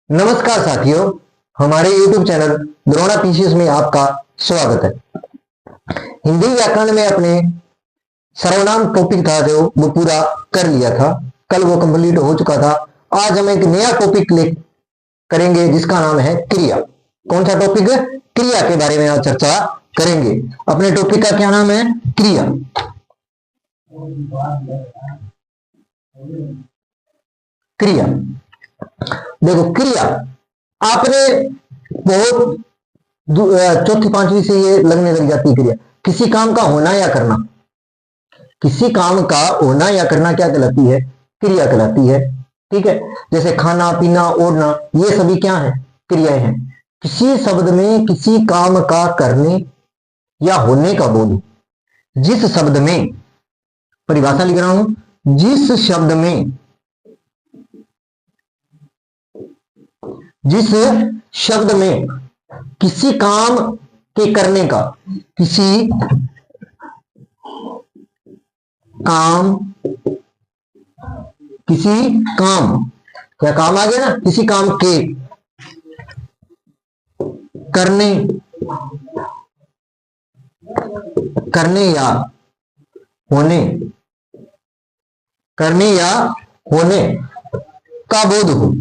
नमस्कार साथियों, हमारे YouTube चैनल द्रोणा पीसीएस में आपका स्वागत है। हिंदी व्याकरण में अपने सर्वनाम टॉपिक था जो वो पूरा कर लिया था, कल वो कंप्लीट हो चुका था। आज हम एक नया टॉपिक करेंगे जिसका नाम है क्रिया। कौन सा टॉपिक? क्रिया के बारे में आज चर्चा करेंगे। अपने टॉपिक का क्या नाम है? क्रिया। क्रिया देखो, क्रिया आपने बहुत चौथी पांचवी से ये लगने लग जाती है। क्रिया किसी काम का होना या करना, किसी काम का होना या करना क्या कहलाती है? क्रिया कहलाती है। ठीक है, जैसे खाना पीना ओढ़ना, ये सभी क्या है? क्रियाएं हैं। किसी शब्द में किसी काम का करने या होने का बोध, जिस शब्द में, परिभाषा लिख रहा हूं, जिस शब्द में, जिस शब्द में किसी काम के करने का, किसी काम, किसी काम, क्या काम आ गया ना, किसी काम के करने, करने या होने, करने या होने का बोध हो,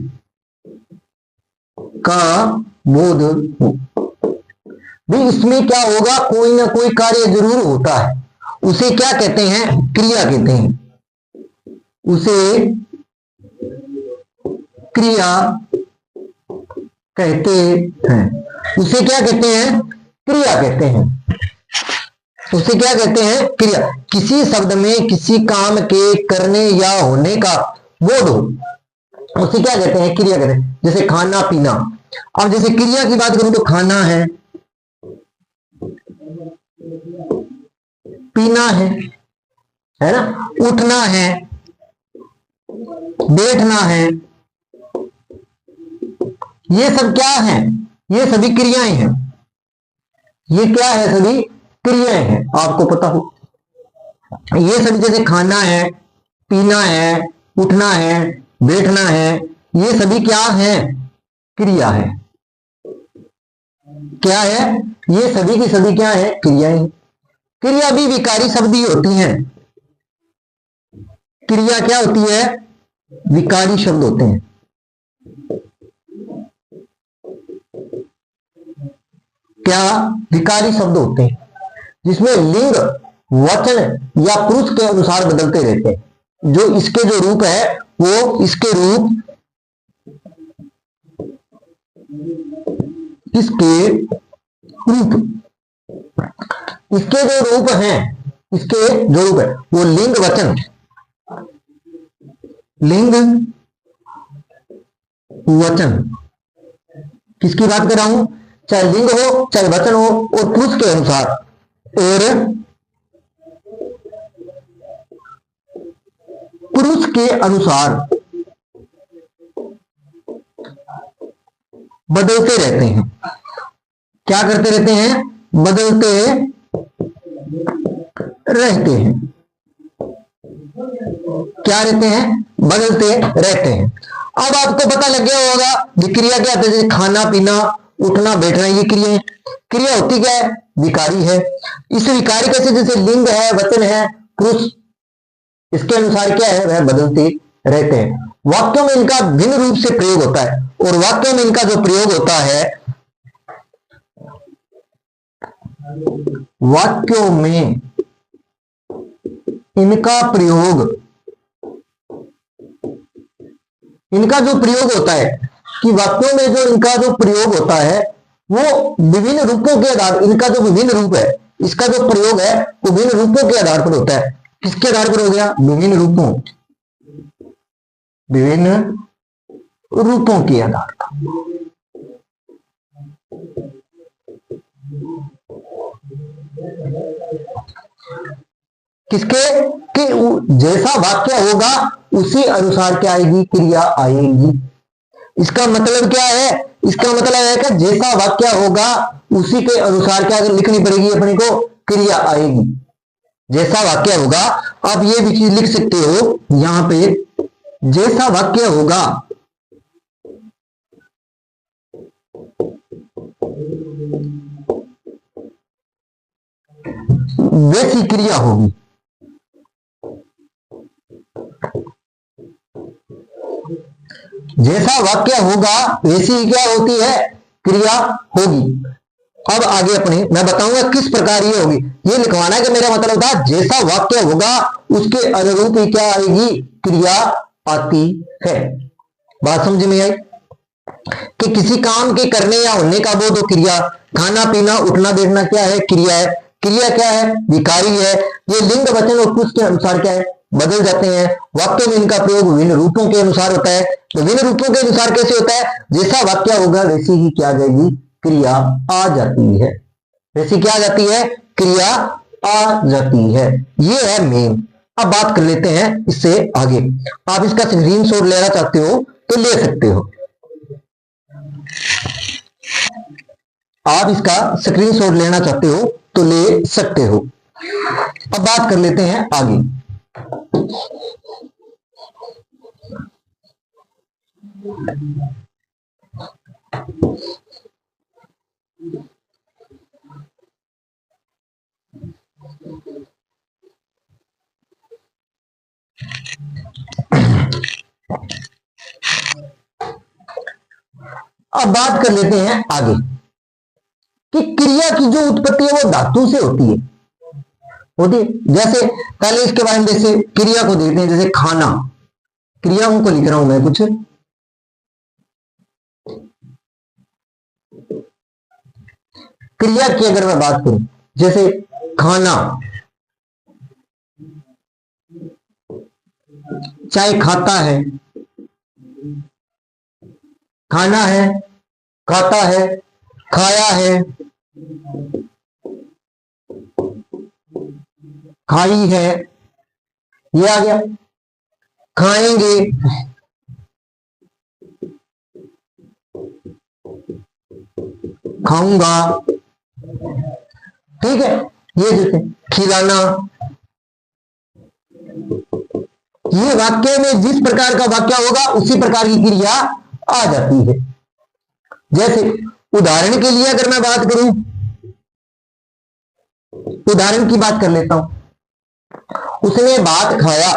का बोध हो भी। इसमें क्या होगा? कोई ना कोई कार्य जरूर होता है। उसे क्या कहते हैं? क्रिया कहते हैं। उसे क्रिया कहते हैं। उसे क्या कहते हैं? क्रिया कहते हैं। उसे क्या कहते हैं? क्रिया। किसी शब्द में किसी काम के करने या होने का बोध हो, उसे क्या कहते हैं? क्रिया कहते हैं। जैसे खाना पीना। अब जैसे क्रिया की बात करूं तो खाना है, पीना है ना, उठना है, बैठना है, ये सब क्या है? ये सभी क्रियाएं हैं। ये क्या है? सभी क्रियाएं हैं। आपको पता हो, ये सभी जैसे खाना है, पीना है, उठना है, बैठना है, ये सभी क्या है? क्रिया है। क्या है? ये सभी की सभी क्या है? क्रियाएं। क्रिया भी विकारी शब्द ही होती हैं। क्रिया क्या होती है? विकारी शब्द होते हैं। क्या? विकारी शब्द होते हैं, जिसमें लिंग वचन या पुरुष के अनुसार बदलते रहते हैं। जो इसके जो रूप है वो इसके रूप, इसके रूप, इसके जो रूप हैं, इसके जो रूप है वो लिंग वचन, लिंग वचन, किसकी बात कर रहा हूं? चाहे लिंग हो चाहे वचन हो, और पुरुष के अनुसार, और पुरुष के अनुसार बदलते रहते हैं। क्या करते रहते हैं? बदलते रहते हैं। क्या रहते हैं? बदलते रहते हैं। अब आपको पता लग गया होगा क्रिया क्या होती है। जैसे खाना पीना उठना बैठना, ये क्रिया है। क्रिया होती क्या है? विकारी है। इस विकारी कैसे? जैसे लिंग है, वचन है, पुरुष, इसके अनुसार क्या है? वह बदलते रहते हैं। वाक्यों में इनका भिन्न रूप से प्रयोग होता है, और वाक्यों में इनका जो प्रयोग होता है, वाक्यों में इनका प्रयोग, इनका जो प्रयोग होता है, कि वाक्यों में जो इनका जो प्रयोग होता है वो विभिन्न रूपों के आधार, इनका जो विभिन्न रूप है, इसका जो प्रयोग है वो विभिन्न रूपों के आधार पर होता है। किसके आधार पर हो गया? विभिन्न रूपों, विभिन्न रूपों के आधार पर। किसके? कि जैसा वाक्य होगा उसी अनुसार क्या आएगी? क्रिया आएगी। इसका मतलब क्या है? इसका मतलब है कि जैसा वाक्य होगा उसी के अनुसार क्या लिखनी पड़ेगी अपने को? क्रिया आएगी। जैसा वाक्य होगा, आप ये भी चीज लिख सकते हो यहां पे, जैसा वाक्य होगा वैसी क्रिया होगी। जैसा वाक्य होगा वैसी ही क्या होती है, क्रिया होगी। अब आगे अपने मैं बताऊंगा किस प्रकार ये होगी। ये लिखवाना है कि मेरा मतलब था जैसा वाक्य होगा उसके अनुरूप ही क्या आएगी, क्रिया आती है। बात समझ में आई कि किसी काम के करने या होने का बोध हो क्रिया। खाना पीना उठना बैठना क्या है, क्रिया है। क्रिया क्या है, विकारी है। ये लिंग वचन और पुरुष के अनुसार क्या है, बदल जाते हैं। वाक्यों में इनका प्रयोग विभिन्न रूपों के अनुसार होता है। तो विभिन्न रूपों के अनुसार कैसे होता है, जैसा वाक्य होगा वैसी ही क्या आ जाएगी, क्रिया आ जाती है। वैसी क्या आ जाती है, क्रिया आ जाती है। ये है मेन। अब बात कर लेते हैं इससे आगे। आप इसका स्क्रीनशॉट लेना चाहते हो तो ले सकते हो। आप इसका स्क्रीनशॉट लेना चाहते हो तो ले सकते हो। अब बात कर लेते हैं आगे। अब बात कर लेते हैं आगे कि क्रिया की जो उत्पत्ति है वो धातु से होती है। जैसे पहले इसके बारे में जैसे क्रिया को देखते हैं, जैसे खाना, क्रियाओं को लिख रहा हूं मैं कुछ। क्रिया की अगर मैं बात करूं, जैसे खाना, चाहे खाता है, खाना है, खाता है, खाया है, खाई है, ये आ गया। खाएंगे, खाऊंगा, ठीक है। ये जैसे खिलाना, ये वाक्य में जिस प्रकार का वाक्य होगा उसी प्रकार की क्रिया आ जाती है। जैसे उदाहरण के लिए अगर मैं बात करूं, उदाहरण की बात कर लेता हूं। उसने भात खाया,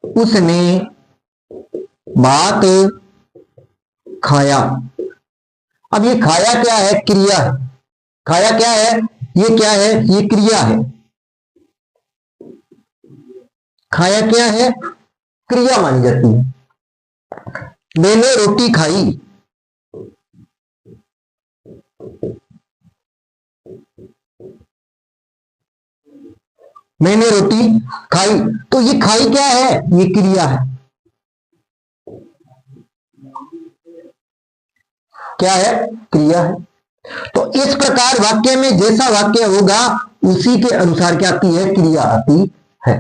उसने भात खाया। अब ये खाया क्या है, क्रिया है। खाया क्या है, ये क्या है, ये क्रिया है। खाया क्या है, क्रिया मानी जाती है। मैंने रोटी खाई, मैंने रोटी खाई, तो ये खाई क्या है, ये क्रिया है। क्या है, क्रिया है। तो इस प्रकार वाक्य में जैसा वाक्य होगा उसी के अनुसार क्या आती है, क्रिया आती है।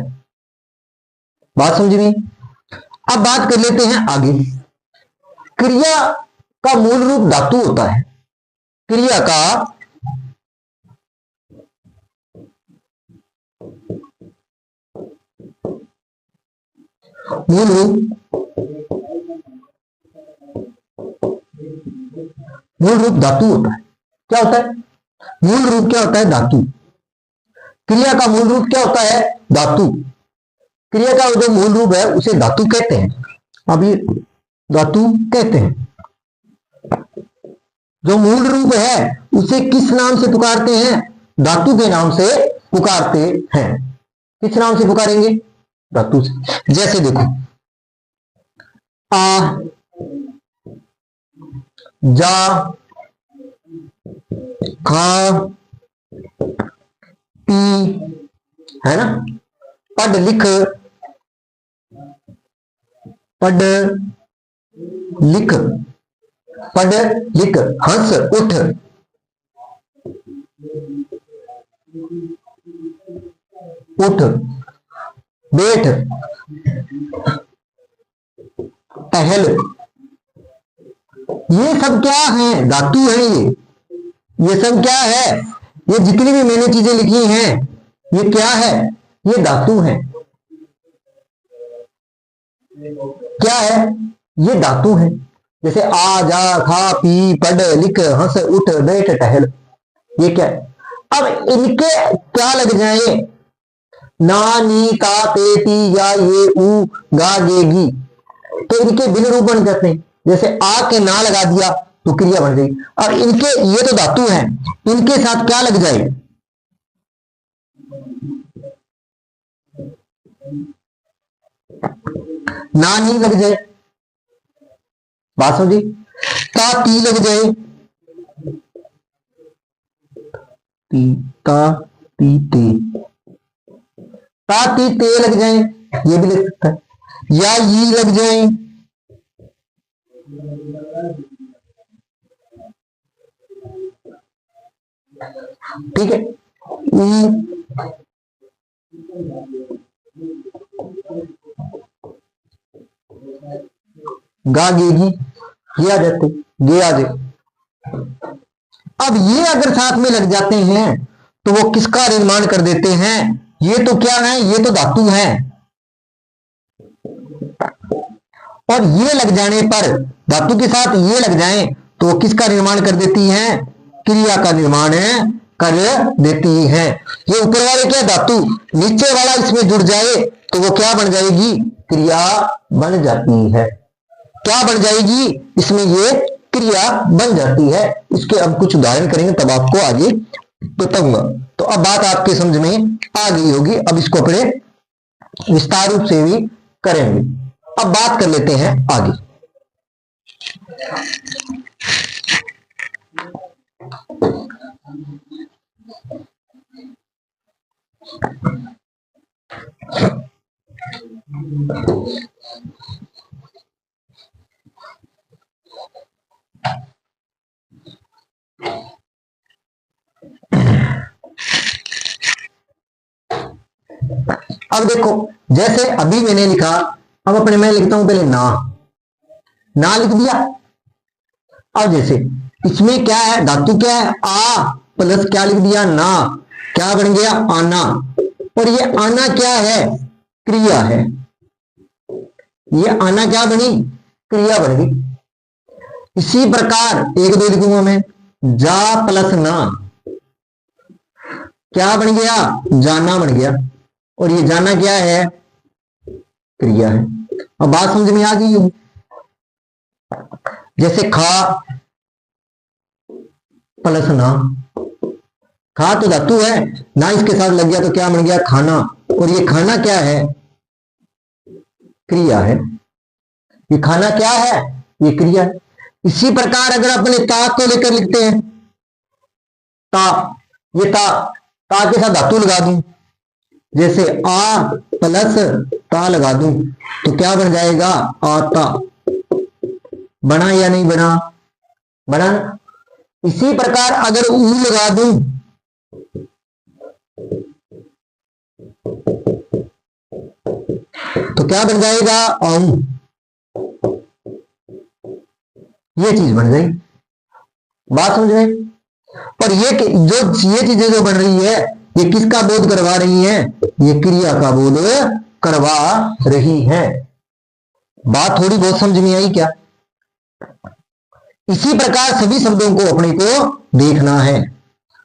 बात समझ में। अब बात कर लेते हैं आगे। क्रिया का मूल रूप धातु होता है। क्रिया का मूल रूप धातु होता है। क्या होता है, मूल रूप क्या होता है, धातु। क्रिया का मूल रूप क्या होता है, धातु। क्रिया का जो मूल रूप है उसे धातु कहते हैं। अब ये धातु कहते हैं। जो मूल रूप है उसे किस नाम से पुकारते हैं, धातु के नाम से पुकारते हैं। किस नाम से पुकारेंगे, धातु से। जैसे देखो, आ, जा, खा, पी, है ना। पढ़ लिख, पढ़ लिख, पढ़ लिख। हंस उठ, उठ, बैठ, टहल। ये सब क्या है, धातु है। ये सब क्या है, ये जितनी भी मैंने चीजें लिखी हैं ये क्या है, ये धातु है। क्या है, ये धातु है। जैसे आ जा खा पी पढ़ लिख हंस उठ बैठ टहल, ये क्या है? अब इनके क्या लग जाए? ना नी का पे टी या ये ऊ गा गे गी, तो इनके भिन्न रूप बन जाते हैं। जैसे आ के ना लगा दिया तो क्रिया बन गई। और इनके ये तो धातु है, इनके साथ क्या लग जाए? ना नी लग जाए, बात समझी? ता ती लग जाए, ती ता ती ते, ता ती ते लग जाए, ये भी लग सकता है। या ये लग जाए, ठीक है। गा गेगी, ये आ जाते, गे आ जाए। अब ये अगर साथ में लग जाते हैं तो वो किसका निर्माण कर देते हैं? ये तो क्या है? ये तो धातु है। और ये लग जाने पर, धातु के साथ ये लग जाए तो वो किसका निर्माण कर देती हैं? क्रिया का निर्माण कर देती है। ये ऊपर वाले क्या धातु, नीचे वाला इसमें जुड़ जाए तो वो क्या बन जाएगी? क्रिया बन जाती है। क्या बन जाएगी? इसमें ये क्रिया बन जाती है। इसके अब कुछ उदाहरण करेंगे तब आपको आगे बताऊंगा। तो अब बात आपके समझ में आ गई होगी। अब इसको अपने विस्तार रूप से भी करेंगे। अब बात कर लेते हैं आगे। अब देखो, जैसे अभी मैंने लिखा, अब अपने मैं लिखता हूं पहले ना लिख दिया। अब जैसे इसमें क्या है? धातु क्या है? आ प्लस क्या लिख दिया? ना, क्या बन गया? आना। और ये आना क्या है? क्रिया है। ये आना क्या बनी? क्रिया बन गई। इसी प्रकार एक दो लिखूंगा मैं, जा प्लस ना, क्या बन गया? जाना बन गया। और ये जाना क्या है? क्रिया है। अब बात समझ में आ गई होगी। जैसे खा प्लस ना, खा तो धातु है, ना इसके साथ लग गया तो क्या बन गया? खाना। और ये खाना क्या है? क्रिया है। ये खाना क्या है? ये क्रिया है। इसी प्रकार अगर अपने ता को लेकर लिखते हैं, ता, ये ता के साथ धातु लगा दूं, जैसे आ प्लस ता लगा दूं तो क्या बन जाएगा? आता। बना या नहीं बना? बना। इसी प्रकार अगर ऊ लगा दूं तो क्या बन जाएगा? आऊं। ये चीज बन गई। बात समझ में? पर ये चीजें जो बन रही है, ये किसका बोध करवा रही है? ये क्रिया का बोध करवा रही है। बात थोड़ी बहुत समझ में आई क्या? इसी प्रकार सभी शब्दों को अपने को देखना है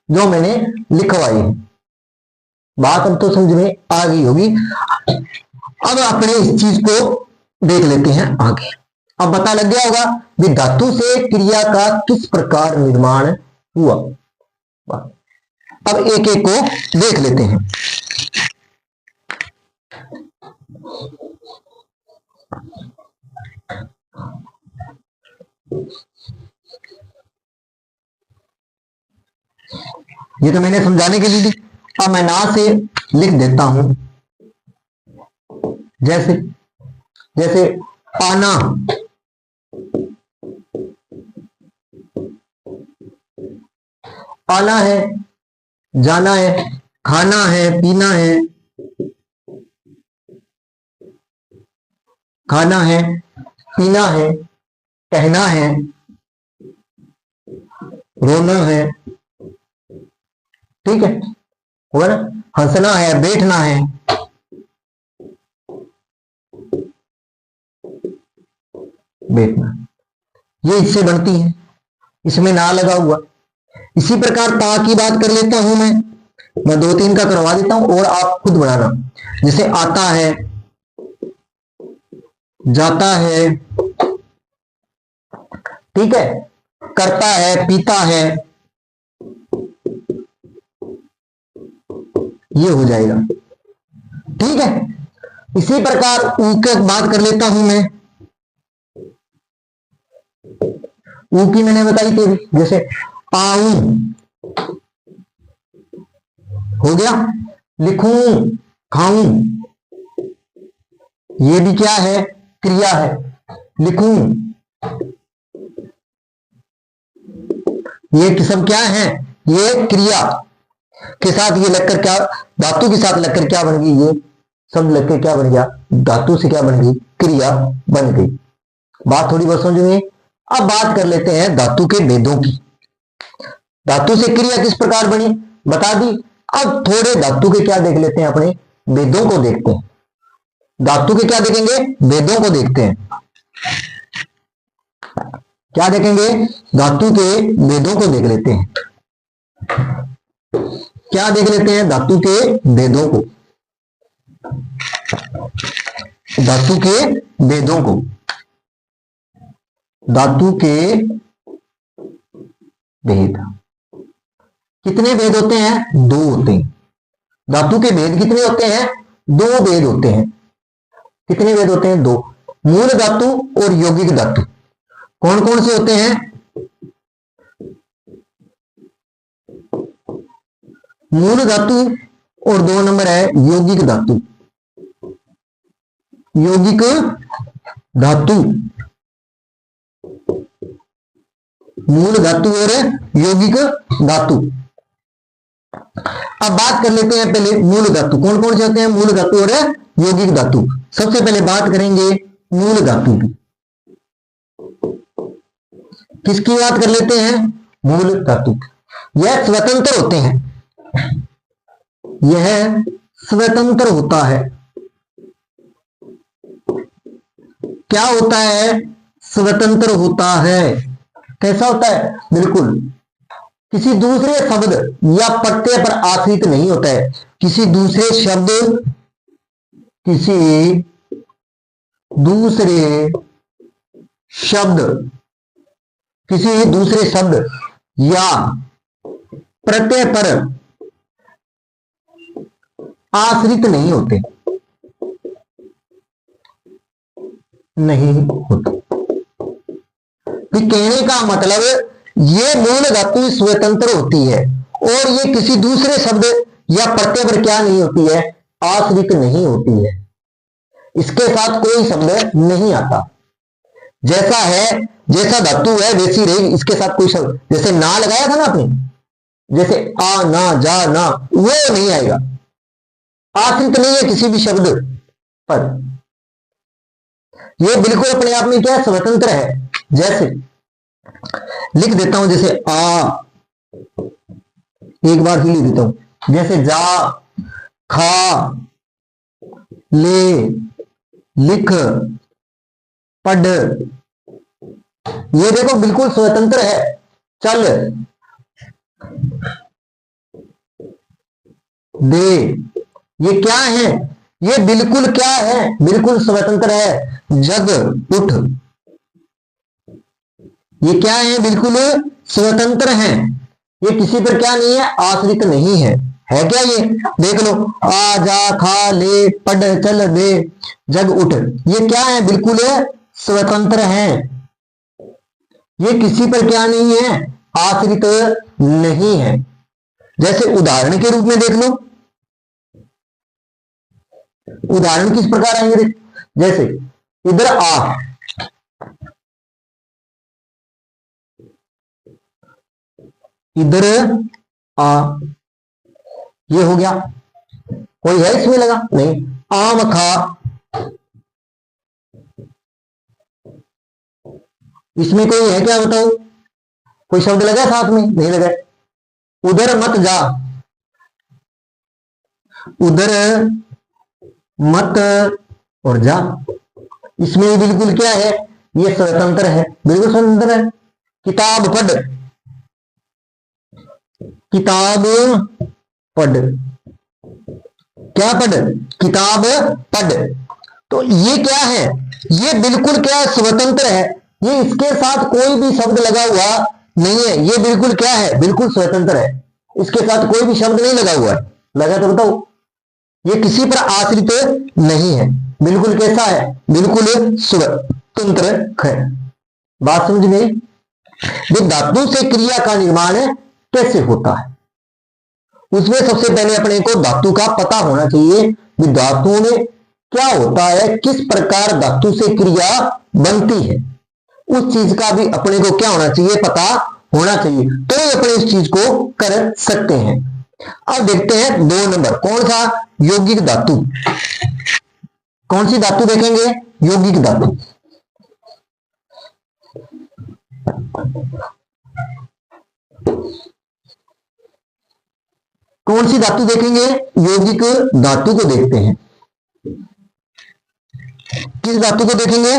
जो मैंने लिखवाई है। बात अब तो समझ में आ गई होगी। अब अपने इस चीज को देख लेते हैं आगे। अब पता लग गया होगा कि धातु से क्रिया का किस प्रकार निर्माण हुआ। अब एक एक को देख लेते हैं। ये तो मैंने समझाने के लिए, अब मैं ना से लिख देता हूं। जैसे जैसे आना, आना है, जाना है, खाना है, पीना है, खाना है, पीना है, कहना है, रोना है, ठीक है, होगा ना? हंसना है, बैठना है, बैठना। ये इससे बनती है, इसमें ना लगा हुआ। इसी प्रकार ता की बात कर लेता हूं मैं दो तीन का करवा देता हूं और आप खुद बनाना। जैसे आता है, जाता है, ठीक है, करता है, पीता है, ये हो जाएगा, ठीक है। इसी प्रकार ऊ की बात कर लेता हूं मैं। ऊ की मैंने बताई थी, जैसे आऊं हो गया, लिखूं, खाऊं, ये भी क्या है, क्रिया है। लिखूं, ये सब क्या है, ये क्रिया के साथ ये लगकर क्या, धातु के साथ लगकर क्या बन गई, ये सब लगकर क्या बन गया, धातु से क्या बन गई, क्रिया बन गई। बात थोड़ी बहुत समझ में। अब बात कर लेते हैं धातु के भेदों की। धातु से क्रिया किस प्रकार बनी बता दी। अब थोड़े धातु के क्या देख लेते हैं, अपने भेदों को देखते हैं। धातु के क्या देखेंगे, भेदों को देखते हैं। क्या देखेंगे, धातु के भेदों को देख लेते हैं। क्या देख लेते हैं, धातु के भेदों को, धातु के भेदों को। धातु के भेद कितने भेद होते हैं, दो होते हैं। धातु के भेद कितने होते हैं, दो भेद होते हैं। कितने भेद होते हैं, दो। मूल धातु और यौगिक धातु। कौन कौन से होते हैं, मूल धातु और दो नंबर है यौगिक धातु। यौगिक धातु, मूल धातु और यौगिक धातु। अब बात कर लेते हैं पहले मूल धातु। कौन कौन से होते हैं, मूल धातु और यौगिक धातु। सबसे पहले बात करेंगे मूल धातु की। किसकी बात कर लेते हैं, मूल धातु। यह स्वतंत्र होते हैं, यह स्वतंत्र होता है। क्या होता है, स्वतंत्र होता है। कैसा होता है, बिल्कुल किसी दूसरे शब्द या प्रत्यय पर आश्रित नहीं होता है। किसी दूसरे शब्द, किसी दूसरे शब्द, किसी दूसरे शब्द या प्रत्यय पर आश्रित नहीं होते, नहीं होते। तो कहने का मतलब ये मूल धातु स्वतंत्र होती है और ये किसी दूसरे शब्द या प्रत्यय पर क्या नहीं होती है, आश्रित नहीं होती है। इसके साथ कोई शब्द नहीं आता। जैसा है, जैसा धातु है वैसी रहेगी, इसके साथ कोई शब्द, जैसे ना लगाया था ना आपने, जैसे आ ना जा ना, वो नहीं आएगा, आश्रित नहीं है किसी भी शब्द पर। ये बिल्कुल अपने आप में क्या है, स्वतंत्र है। जैसे लिख देता हूं, जैसे आ, एक बार ही लिख देता हूं, जैसे जा, खा, ले, लिख, पढ़, ये देखो बिल्कुल स्वतंत्र है। चल, दे, ये क्या है, ये बिल्कुल क्या है, बिल्कुल स्वतंत्र है। जग, उठ, ये क्या है, बिल्कुल स्वतंत्र है। ये किसी पर क्या नहीं है, आश्रित नहीं है। है क्या ये, देख लो, आ, जा, खा, ले, पढ़, चल, दे, जग, उठ, ये क्या है, बिल्कुल स्वतंत्र है। ये किसी पर क्या नहीं है, आश्रित नहीं है। जैसे उदाहरण के रूप में देख लो, उदाहरण किस प्रकार आएंगे, जैसे इधर आ, इधर आ, ये हो गया। कोई है इसमें लगा नहीं। आम खा, इसमें कोई है क्या, बताओ, कोई शब्द लगा साथ में, नहीं लगा। उधर मत जा, उधर मत और जा, इसमें बिल्कुल क्या है, ये स्वतंत्र है, बिल्कुल स्वतंत्र है। किताब पढ़, किताब पढ़, क्या पढ़, किताब पढ़। तो ये क्या है, ये बिल्कुल क्या स्वतंत्र है, ये इसके साथ कोई भी शब्द लगा हुआ नहीं है, ये बिल्कुल क्या है, बिल्कुल स्वतंत्र है, इसके साथ कोई भी शब्द नहीं लगा हुआ है। लगा तो बताओ, ये किसी पर आश्रित नहीं है, बिल्कुल कैसा है, बिल्कुल स्वतंत्र है। बात समझ में? जो धातु से क्रिया का निर्माण कैसे होता है, उसमें सबसे पहले अपने को धातु का पता होना चाहिए कि धातु में क्या होता है, किस प्रकार धातु से क्रिया बनती है, उस चीज का भी अपने को क्या होना चाहिए, पता होना चाहिए, तो ही अपने इस चीज को कर सकते हैं। अब देखते हैं 2 नंबर, कौन सा, यौगिक धातु। कौन सी धातु देखेंगे, यौगिक धातु। कौन सी धातु देखेंगे, यौगिक धातु को देखते हैं। किस धातु को देखेंगे,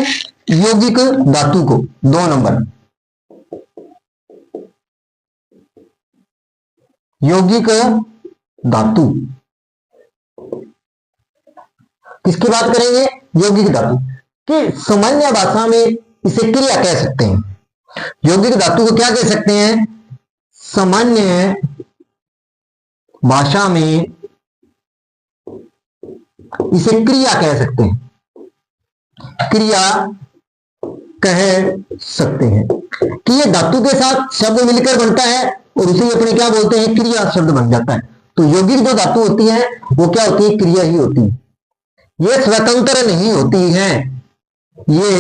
यौगिक धातु को। 2 नंबर, यौगिक धातु। किसकी बात करेंगे, यौगिक धातु कि सामान्य भाषा में इसे क्रिया कह सकते हैं। यौगिक धातु को क्या कह सकते हैं, सामान्य भाषा में इसे क्रिया कह सकते हैं, क्रिया कह सकते हैं कि ये धातु के साथ शब्द मिलकर बनता है और उसे अपने क्या बोलते हैं, क्रिया शब्द बन जाता है। तो यौगिक जो धातु होती है वो क्या होती है, क्रिया ही होती है, ये स्वतंत्र नहीं होती है, ये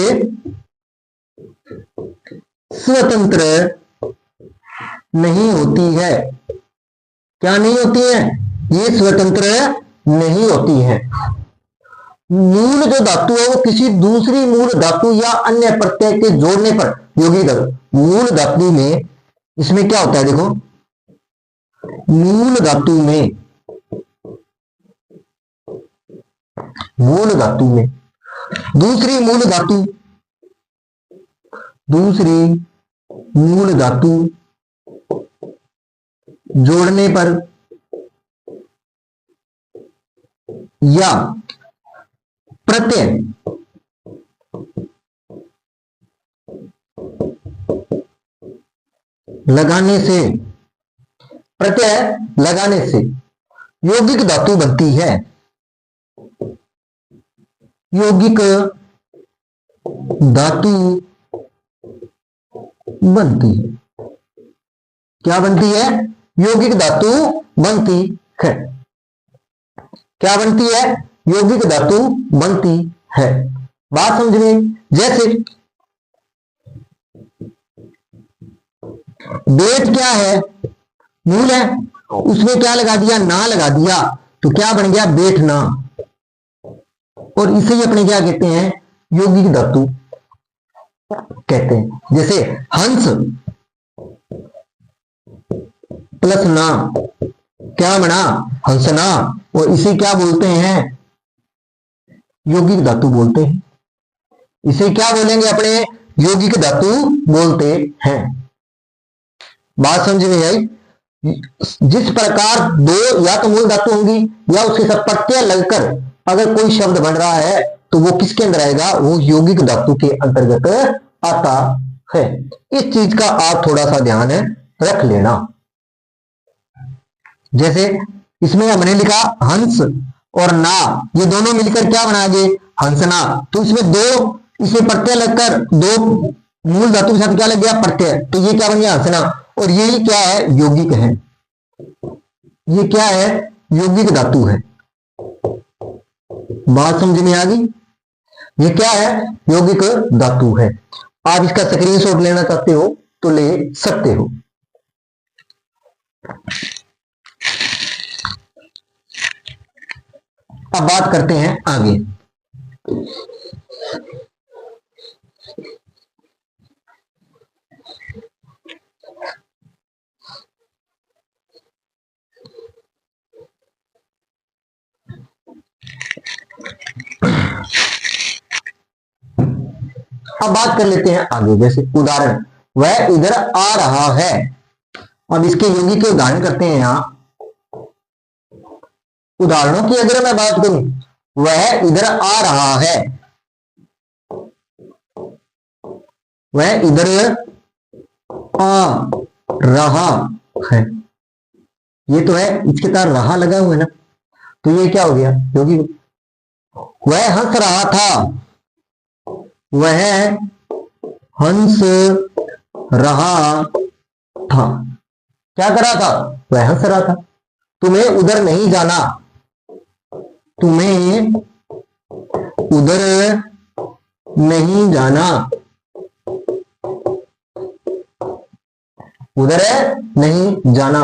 स्वतंत्र नहीं होती है। क्या नहीं होती है, ये स्वतंत्र नहीं होती है। मूल जो धातु है वो किसी दूसरी मूल धातु या अन्य प्रत्यय के जोड़ने पर यौगिक धातु, मूल धातु में इसमें क्या होता है, देखो मूल धातु में, मूल धातु में दूसरी मूल धातु, दूसरी मूल धातु जोड़ने पर या प्रत्यय लगाने से, प्रत्यय लगाने से यौगिक धातु बनती है, यौगिक धातु बनती है। क्या बनती है, यौगिक धातु बनती है। क्या बनती है, यौगिक धातु बनती है। बात समझ में? जैसे बेट क्या है, मूल है, उसमें क्या लगा दिया, ना लगा दिया, तो क्या बन गया, बेटना, और इसे ही अपने क्या कहते हैं, यौगिक धातु कहते हैं। जैसे हंस प्लस ना क्या बना, हंसना, और इसे क्या बोलते हैं, यौगिक धातु बोलते हैं। इसे क्या बोलेंगे अपने, यौगिक धातु बोलते हैं। बात समझ में आई? जिस प्रकार दो या तो मूल धातु होंगी या उसके साथ प्रत्यय लगकर अगर कोई शब्द बन रहा है तो वो किसके अंदर आएगा, वो यौगिक धातु के अंतर्गत आता है। इस चीज का आप थोड़ा सा ध्यान रख लेना। जैसे इसमें हमने लिखा हंस और ना, ये दोनों मिलकर क्या बनाएंगे, हंसना, तो इसमें दो, इसे प्रत्यय लगकर दो मूल धातु के साथ क्या लग गया, प्रत्यय, तो ये क्या बन गया, हंसना, और यही क्या है, यौगिक है। ये क्या है, यौगिक धातु है। बात समझ में आ गई? ये क्या है, यौगिक धातु है। आप इसका स्क्रीनशॉट लेना चाहते हो तो ले सकते हो। अब बात करते हैं आगे। अब बात कर लेते हैं आगे, जैसे उदाहरण, वह इधर आ रहा है। अब इसके योगी के उदाहरण करते हैं यहां। उदाहरणों की अगर मैं बात करूं, वह इधर आ रहा है, वह इधर आ रहा है, ये तो है, इसके साथ रहा लगा हुआ है ना, तो ये क्या हो गया योगी। वह हंस रहा था, वह हंस रहा था, क्या कर रहा था, वह हंस रहा था। तुम्हें उधर नहीं जाना, तुम्हें उधर नहीं जाना, उधर नहीं जाना,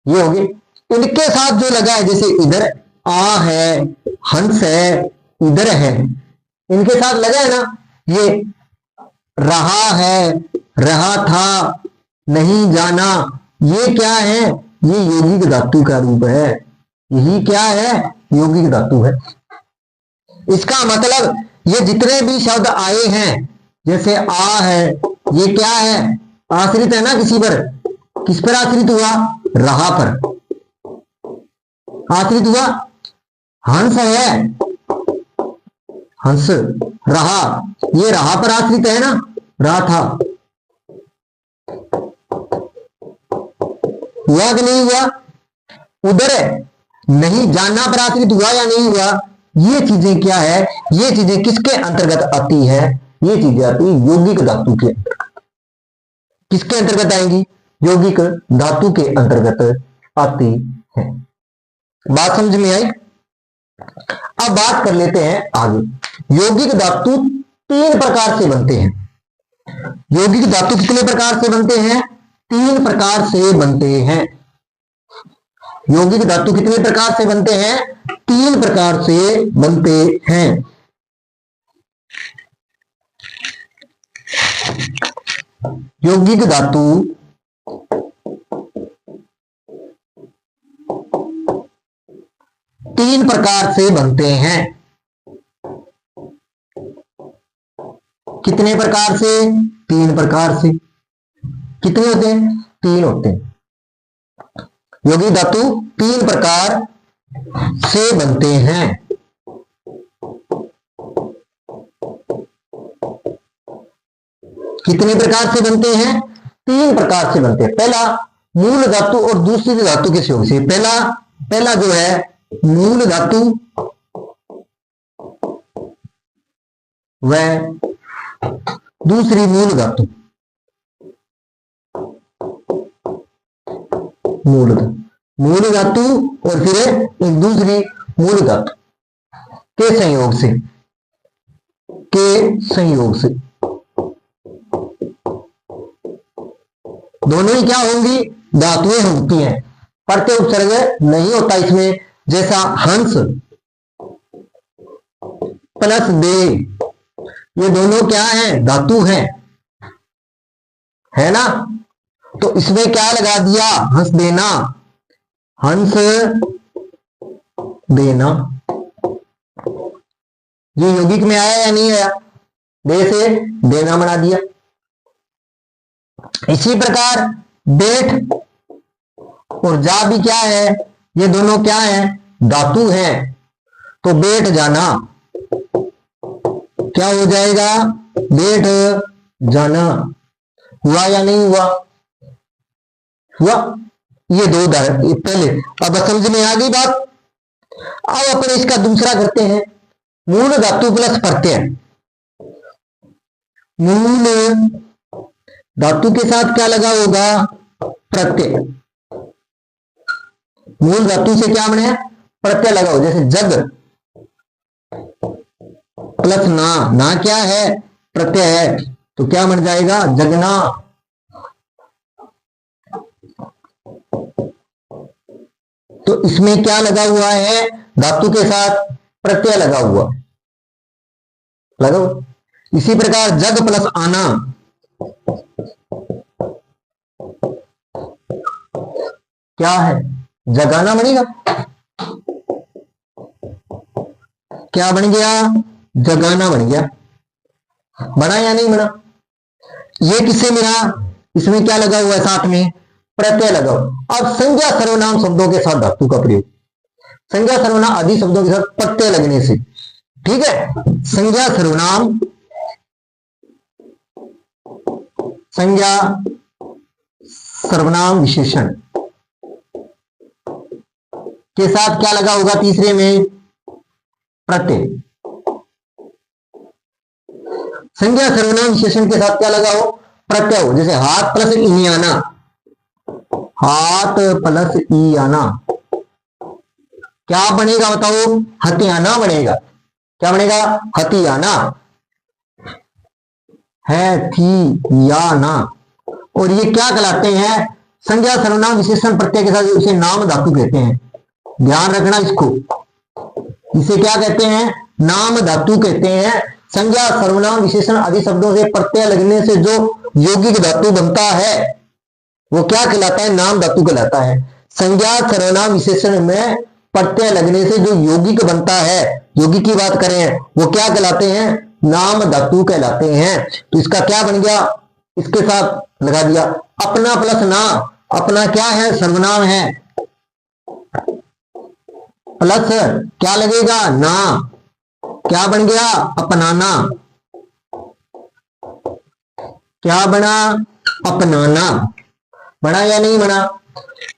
ये होगी। इनके साथ जो लगा है, जैसे इधर आ है, हंस है, इधर है, इनके साथ लगा है ना, ये रहा है, रहा था, नहीं जाना, ये क्या है, ये यौगिक धातु का रूप है, यही क्या है, यौगिक धातु है। इसका मतलब ये जितने भी शब्द आए हैं, जैसे आ है, ये क्या है, आश्रित है ना किसी पर, किस पर आश्रित हुआ, रहा पर आश्रित हुआ। हंस है, हंस रहा, ये रहा पर आश्रित है ना, रहा था, हुआ कि नहीं हुआ। उधर नहीं जाना पर आश्रित हुआ या नहीं हुआ। ये चीजें क्या है, ये चीजें किसके अंतर्गत आती है, ये चीजें आती है यौगिक धातु के, किसके अंतर्गत आएंगी, यौगिक धातु के अंतर्गत आती है। बात समझ में आई। अब बात कर लेते हैं आगे। यौगिक धातु 3 प्रकार से बनते हैं। यौगिक धातु कितने प्रकार से बनते हैं, 3 प्रकार से बनते हैं। यौगिक धातु कितने प्रकार से बनते हैं, 3 प्रकार से बनते हैं। यौगिक धातु 3 प्रकार से बनते हैं। कितने प्रकार से, 3 प्रकार से। कितने होते हैं, 3 होते हैं। यौगिक धातु 3 प्रकार से बनते हैं। कितने प्रकार से बनते हैं, 3 प्रकार से बनते हैं। पहला मूल धातु और दूसरी धातु के सहयोग से। पहला जो है मूल धातु, वह दूसरी मूल धातु, मूल धातु और फिर एक दूसरी मूल धातु के संयोग से दोनों ही क्या होंगी, धातुएं होती हैं, प्रत्यय उपसर्ग नहीं होता इसमें। जैसा हंस प्लस दे, ये दोनों क्या हैं, धातु हैं, है ना। तो इसमें क्या लगा दिया, हंस देना, हंस देना, ये यौगिक में आया या नहीं आया, दे से देना बना दिया। इसी प्रकार बैठ और जा भी क्या है, ये दोनों क्या है, धातु हैं। तो बैठ जाना क्या हो जाएगा, बैठ जाना, हुआ या नहीं हुआ, हुआ। ये 2 उदाहरण पहले। अब समझ में आ गई बात। अब अपन इसका दूसरा करते हैं, मूल धातु प्लस प्रत्यय। मूल धातु के साथ क्या लगा होगा, प्रत्यय। मूल धातु से क्या बने, प्रत्यय लगा हो। जैसे जग प्लस ना, ना क्या है, प्रत्यय है, तो क्या बन जाएगा, जगना। तो इसमें क्या लगा हुआ है, धातु के साथ प्रत्यय लगा हुआ, लगा हुआ। इसी प्रकार जग प्लस आना, क्या है, जगाना बनेगा, क्या बन गया, जगाना बन गया। बना या नहीं बना? ये किससे मिला? इसमें क्या लगा हुआ है? साथ में प्रत्यय लगा हुआ। अब संज्ञा सर्वनाम शब्दों के साथ धातु का प्रयोग, संज्ञा सर्वनाम आदि शब्दों के साथ प्रत्यय लगने से, ठीक है। संज्ञा सर्वनाम, संज्ञा सर्वनाम विशेषण के साथ क्या लगा होगा? तीसरे में प्रत्यय। संज्ञा सर्वनाम विशेषण के साथ क्या लगा हो? प्रत्यय हो। जैसे हाथ प्लस ई आना, हाथ प्लस ई आना, क्या बनेगा बताओ? हथियाना बनेगा। क्या बनेगा? हथियाना, है थी या ना। और ये क्या कहलाते हैं? संज्ञा सर्वनाम विशेषण प्रत्यय के साथ इसे नाम धातु कहते हैं। ध्यान रखना इसको, इसे क्या कहते हैं? नाम धातु कहते हैं। संज्ञा सर्वनाम विशेषण आदि शब्दों से प्रत्यय लगने से जो यौगिक धातु बनता है वो क्या कहलाता है? नाम धातु कहलाता है। संज्ञा सर्वनाम विशेषण में प्रत्यय लगने से जो यौगिक बनता है, यौगिक की बात करें, वो क्या कहलाते हैं? नाम धातु कहलाते हैं। तो इसका क्या बन गया? इसके साथ लगा दिया अपना प्लस ना। अपना क्या है? सर्वनाम है, प्लस क्या लगेगा? ना। क्या बन गया? अपनाना। क्या बना? अपनाना। बना या नहीं बना?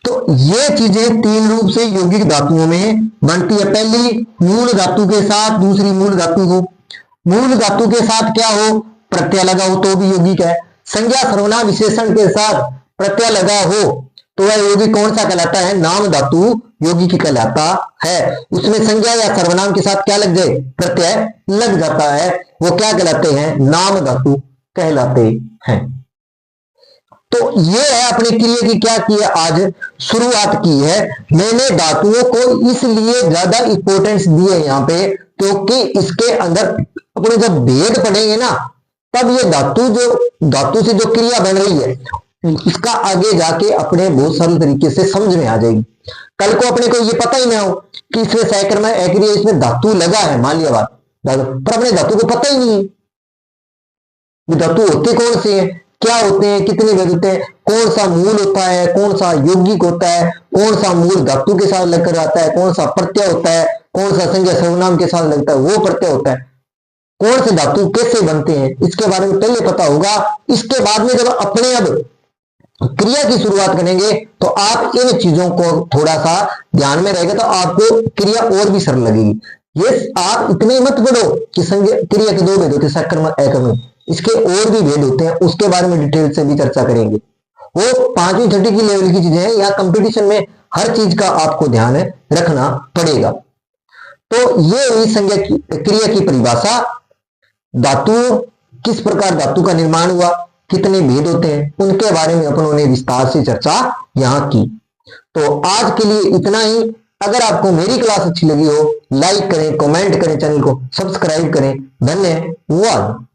तो ये चीजें तीन रूप से यौगिक धातुओं में बनती है। पहली मूल धातु के साथ, दूसरी मूल धातु हो, मूल धातु के साथ क्या हो? प्रत्यय लगा हो तो भी यौगिक है। संज्ञा सर्वनाम विशेषण के साथ प्रत्यय लगा हो तो वह यौगिक कौन सा कहलाता है? नाम धातु यौगिक कहलाता है। उसमें संज्ञा या सर्वनाम के साथ क्या लग जाए? प्रत्यय लग जाता है, वो क्या कहलाते हैं? नाम धातु कहलाते हैं। तो ये है अपनी क्रिया की क्या की है? आज शुरुआत की है। मैंने धातुओं को इसलिए ज्यादा इंपॉर्टेंस दी है यहाँ पे क्योंकि इसके अंदर अपने जब भेद पढ़ेंगे ना तब ये धातु से जो क्रिया बन रही है इसका आगे जाके अपने बहुत सरल तरीके से समझ में आ जाएगी। कल को अपने को ये पता ही ना हो कि इसमें सैकर में एग्री इसमें धातु लगा है, मान लिया बात, पर अपने धातु को पता ही नहीं है धातु होते कौन से हैं, क्या होते हैं, कितने भेद होते हैं, कौन सा मूल होता है, कौन सा यौगिक होता है, कौन सा मूल धातु के साथ लगकर आता है, कौन सा प्रत्यय होता है, कौन सा संज्ञा सर्वनाम के साथ लगता है वो प्रत्यय होता है, कौन से धातु कैसे बनते हैं, इसके बारे में पहले पता होगा। इसके बाद में जब अपने अब क्रिया की शुरुआत करेंगे तो आप इन चीजों को थोड़ा सा ध्यान में रहेगा तो आपको क्रिया और भी सरल लगेगी। ये आप इतने मत पढ़ो कि क्रिया के दो भेद होते हैं, सकर्मक अकर्मक, इसके और भी भेद होते हैं, उसके बारे में डिटेल से भी चर्चा करेंगे। वो 5वीं 6वीं की लेवल की चीजें हैं, यहाँ कंपटीशन में हर चीज का आपको ध्यान रखना पड़ेगा। तो ये हुई संज्ञा की क्रिया की परिभाषा। धातु, किस प्रकार धातु का निर्माण हुआ, कितने भेद होते हैं, उनके बारे में अपन ने विस्तार से चर्चा यहाँ की। तो आज के लिए इतना ही। अगर आपको मेरी क्लास अच्छी लगी हो लाइक करें, कमेंट करें, चैनल को सब्सक्राइब करें। धन्यवाद।